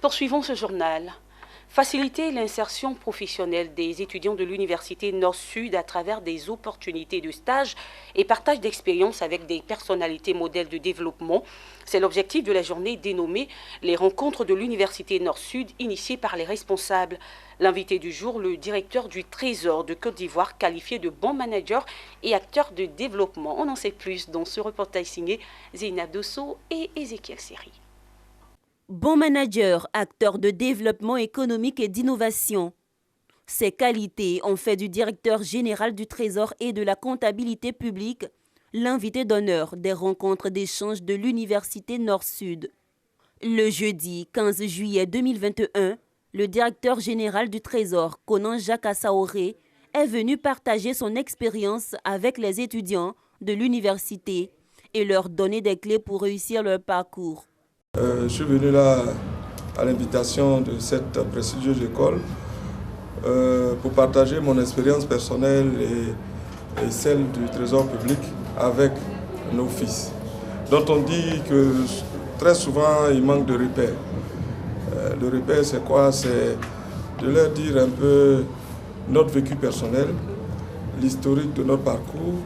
Poursuivons ce journal. Faciliter l'insertion professionnelle des étudiants de l'Université Nord-Sud à travers des opportunités de stage et partage d'expériences avec des personnalités modèles de développement. C'est l'objectif de la journée dénommée les rencontres de l'Université Nord-Sud initiées par les responsables. L'invité du jour, le directeur du Trésor de Côte d'Ivoire, qualifié de bon manager et acteur de développement. On en sait plus dans ce reportage signé Zeynab Dosso et Ézéchiel Seri. Bon manager, acteur de développement économique et d'innovation. Ces qualités ont fait du directeur général du Trésor et de la comptabilité publique l'invité d'honneur des rencontres d'échange de l'Université Nord-Sud. Le jeudi 15 juillet 2021, le directeur général du Trésor, Konan Jacques Assaoré, est venu partager son expérience avec les étudiants de l'université et leur donner des clés pour réussir leur parcours. Je suis venu là à l'invitation de cette prestigieuse école pour partager mon expérience personnelle et celle du Trésor public avec nos fils, dont on dit que très souvent il manque de repères. Le repère, c'est quoi? C'est de leur dire un peu notre vécu personnel, l'historique de notre parcours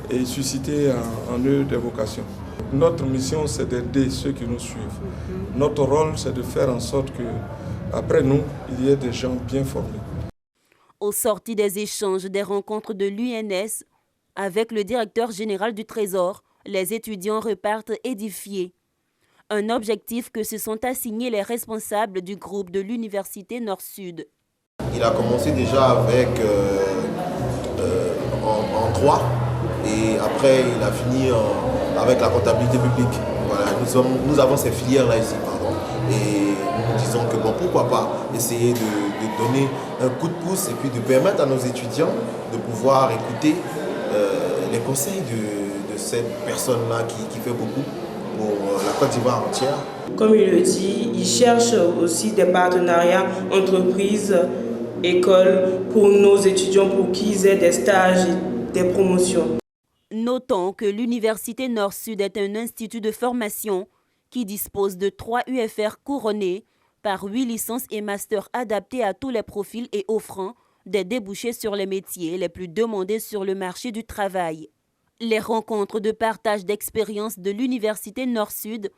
et susciter en eux des vocations. Notre mission, c'est d'aider ceux qui nous suivent. Notre rôle, c'est de faire en sorte qu'après nous, il y ait des gens bien formés. Au sorti des échanges des rencontres de l'UNS avec le directeur général du Trésor, les étudiants repartent édifiés. Un objectif que se sont assignés les responsables du groupe de l'Université Nord-Sud. Il a commencé déjà avec en droit et après il a fini avec la comptabilité publique. Voilà, nous avons ces filières-là ici, et nous disons que bon, pourquoi pas essayer de donner un coup de pouce et puis de permettre à nos étudiants de pouvoir écouter les conseils de cette personne-là qui fait beaucoup pour la Côte d'Ivoire entière. Comme il le dit, il cherche aussi des partenariats entreprises, écoles pour nos étudiants pour qu'ils aient des stages et des promotions. Notons que l'Université Nord-Sud est un institut de formation qui dispose de 3 UFR couronnés par 8 licences et masters adaptés à tous les profils et offrant des débouchés sur les métiers les plus demandés sur le marché du travail. Les rencontres de partage d'expériences de l'Université Nord-Sud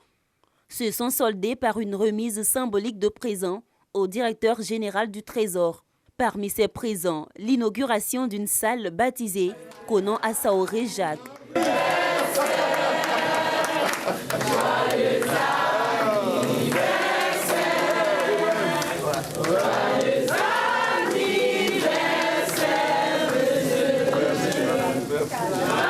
se sont soldées par une remise symbolique de présents au directeur général du Trésor. Parmi ces présents, l'inauguration d'une salle baptisée Konan Assaoré Jacques. Merci.